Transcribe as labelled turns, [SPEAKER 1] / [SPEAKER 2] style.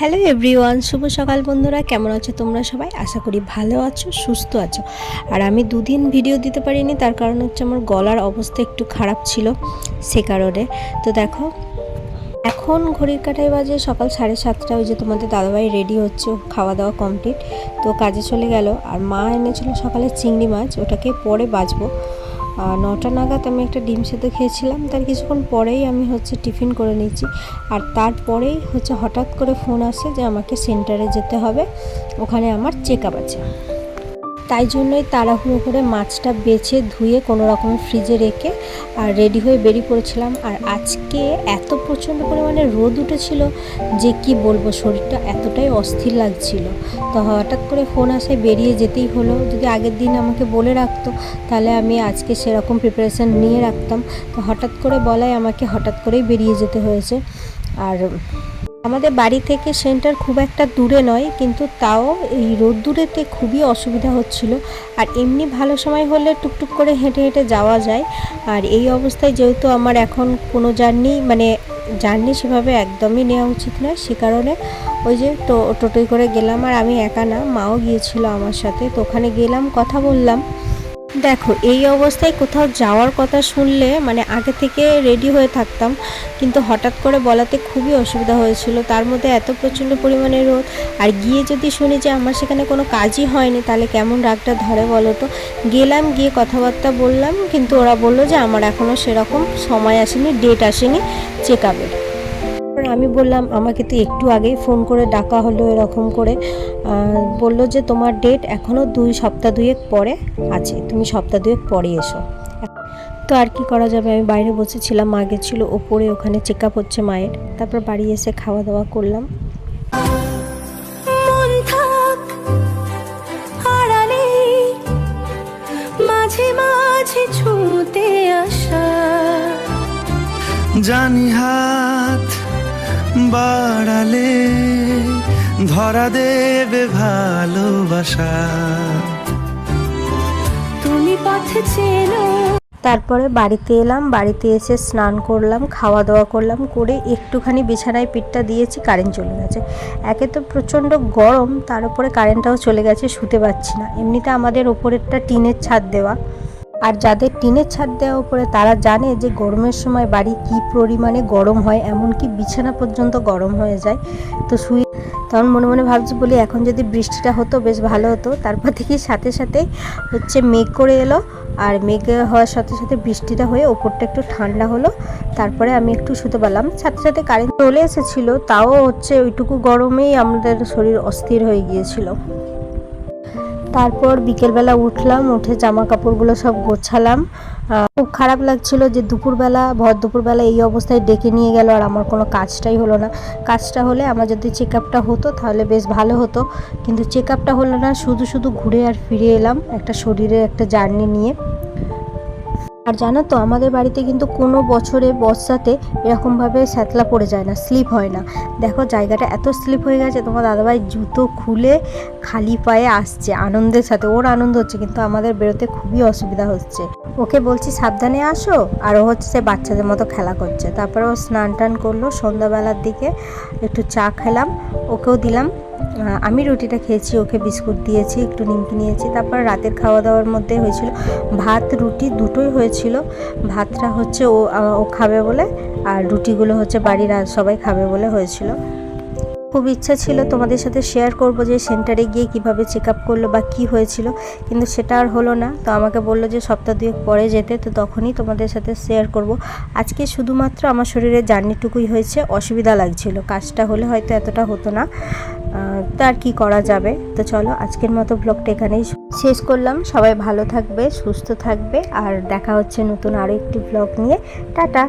[SPEAKER 1] Hello everyone, শুভ সকাল বন্ধুরা। কেমন আছো তোমরা সবাই? আশা করি ভালো আছো, সুস্থ আছো। আর আমি দুদিন ভিডিও দিতে পারিনি, তার কারণ হচ্ছে আমার গলার অবস্থা একটু খারাপ ছিল, সে কারণে। তো দেখো, এখন ঘড়ির কাঁটায় বাজে সকাল 7:30। ওই যে তোমাদের দাদাভাই রেডি হচ্ছে, খাওয়া দাওয়া কমপ্লিট, তো কাজে চলে গেল। আর মা এনেছিল সকালে চিংড়ি মাছ, ওটাকে পরে বাজবো। 9টা নাগাদ আমি একটা ডিম সেদ্ধ খেয়েছিলাম, তার কিছুক্ষণ পরেই আমি টিফিন করে নিয়েছি। আর তারপরেই হঠাৎ করে ফোন আসে যে আমাকে সেন্টারে যেতে হবে, ওখানে আমার চেক আপ আছে। তাই জন্যই তাড়াহুড়ো করে মাছটা বেছে ধুয়ে কোনো রকমের ফ্রিজে রেখে আর রেডি হয়ে বেরিয়ে পড়েছিলাম। আর আজকে এত প্রচণ্ড পরিমাণে রোদ উঠেছিল যে কি বলবো, শরীরটা এতটাই অস্থির লাগছিল। তো হঠাৎ করে ফোন আসে, বেরিয়ে যেতেই হলো। যদি আগের দিন আমাকে বলে রাখতো তাহলে আমি আজকে সেরকম প্রিপারেশান নিয়ে রাখতাম। তো হঠাৎ করে বলায় আমাকে হঠাৎ করেই বেরিয়ে যেতে হয়েছে। আর আমাদের বাড়ি থেকে সেন্টার খুব একটা দূরে নয়, কিন্তু তাও এই রোদ্দুরেতে খুবই অসুবিধা হচ্ছিল। আর এমনি ভালো সময় হলে টুকটুক করে হেঁটে হেঁটে যাওয়া যায়। আর এই অবস্থায় যেহেতু আমার এখন কোনো জার্নি সেভাবে একদমই নেওয়া উচিত নয়, সে কারণে ওই যে টোটোয় করে গেলাম। আর আমি একা না, মাও গিয়েছিল আমার সাথে। তো ওখানে গেলাম, কথা বললাম। দেখো, এই অবস্থায় কোথাও যাওয়ার কথা শুনলে আগে থেকে রেডি হয়ে থাকতাম, কিন্তু হঠাৎ করে বলাতে খুবই অসুবিধা হয়েছিল। তার মধ্যে এত প্রচণ্ড পরিমাণে রোদ, আর গিয়ে যদি শুনি যে আমার সেখানে কোনো কাজই হয়নি, তাহলে কেমন রাগটা ধরে বলো তো। গেলাম, গিয়ে কথাবার্তা বললাম, কিন্তু ওরা বললো যে আমার এখনও সেরকম সময় আসেনি, ডেট আসেনি চেক আপের। আমি বললাম আমাকে তো একটু আগেই ফোন করে ডাকা হলো, এরকম করে বলল যে তোমার ডেট এখনও 2 সপ্তাহ 2 পরে আছে, তুমি সপ্তাহ 2 পরে এসো। তো আর কি করা যাবে, আমি বাইরে বসেছিলাম, মা গেছিলো ওপরে, ওখানে চেক আপ হচ্ছে মায়ের। তারপর বাড়ি এসে খাওয়া দাওয়া করলাম।
[SPEAKER 2] মাঝে মাঝে ছুঁতে আসা, জানি হাত বাড়ালে ধরা দেবে ভালোবাসা, তুমি পথে চেনো।
[SPEAKER 1] তারপরে বাড়িতে এলাম, বাড়িতে এসে স্নান করলাম, খাওয়া দাওয়া করলাম, করে একটুখানি বিছানায় পিঠটা দিয়েছি, কারেন্ট চলে গেছে। একে তো প্রচণ্ড গরম, তার উপরে কারেন্টটাও চলে গেছে, শুতে পারছি না। এমনিতে আমাদের ওপরেরটা টিনের ছাদ দেওয়া, আর যাদের টিনের ছাদ দেওয়া উপরে তারা জানে যে গরমের সময় বাড়ি কী পরিমাণে গরম হয়, এমনকি বিছানা পর্যন্ত গরম হয়ে যায়। তো তখন মনে মনে ভাবছি, বলি এখন যদি বৃষ্টিটা হতো বেশ ভালো হতো। তারপর থেকে সাথে সাথে মেঘ করে এলো, আর মেঘ হওয়ার সাথে সাথে বৃষ্টিটা হয়ে ওপরটা একটু ঠান্ডা হলো। তারপরে আমি একটু শুতে পারলাম, সাথে সাথে কারেন্ট চলে এসেছিলো। তাও ওইটুকু গরমেই আমাদের শরীর অস্থির হয়ে গিয়েছিল। তারপর বিকেলবেলা উঠলাম, উঠে জামা কাপড়গুলো সব গোছালাম। খুব খারাপ লাগছিল যে ভর দুপুরবেলা এই অবস্থায় ডেকে নিয়ে গেল, আর আমার কোনো কাজটাই হলো না। কাজটা হলে আমার যদি চেক আপটা হতো তাহলে বেশ ভালো হতো, কিন্তু চেক আপটা হলো না, শুধু শুধু ঘুরে আর ফিরে এলাম একটা শরীরের একটা জার্নি নিয়ে। আর জানো তো, আমাদের বাড়িতে কিন্তু কোনো বছরে বর্ষাতে এরকমভাবে শ্যাতলা পড়ে যায় না, স্লিপ হয় না। দেখো, জায়গাটা এত স্লিপ হয়ে গেছে, তোমার দাদাভাই জুতো খুলে খালি পায়ে আসছে আনন্দের সাথে, ওর আনন্দ হচ্ছে, কিন্তু আমাদের বেরোতে খুবই অসুবিধা হচ্ছে। ওকে বলছি সাবধানে আসো, আর ও সে বাচ্চাদের মতো খেলা করছে। তারপরে ও স্নান টান করলো, সন্ধ্যাবেলার দিকে একটু চা খেলাম, ওকেও দিলাম। আমি রুটিটা খেয়েছি, ওকে বিস্কুট দিয়েছি, একটু নিমকি নিয়েছি। তারপর রাতের খাওয়া দাওয়ার মধ্যে হয়েছিল ভাত রুটি দুটোই হয়েছিল। ভাতটা ও খাবে বলে, আর রুটিগুলো বাড়ির সবাই খাবে বলে হয়েছিল। খুব ইচ্ছা ছিল তোমাদের সাথে শেয়ার করব যে সেন্টারে গিয়ে কিভাবে চেক আপ করলো বা কী হয়েছিল, কিন্তু সেটা আর হলো না। তো আমাকে বললো যে সপ্তাহ 2 পরে যেতে, তো তখনই তোমাদের সাথে শেয়ার করব। আজকে শুধুমাত্র আমার শরীরে জার্নিটুকুই হয়েছে, অসুবিধা লাগছিল, কাজটা হলে হয়তো এতটা হতো না। তার কি করা যাবে। তো চলো, আজকের মতো ব্লগটা এখানেই শেষ করলাম। সবাই ভালো থাকবে, সুস্থ থাকবে, আর দেখা হচ্ছে নতুন আরও একটি ব্লগ নিয়ে। টাটা।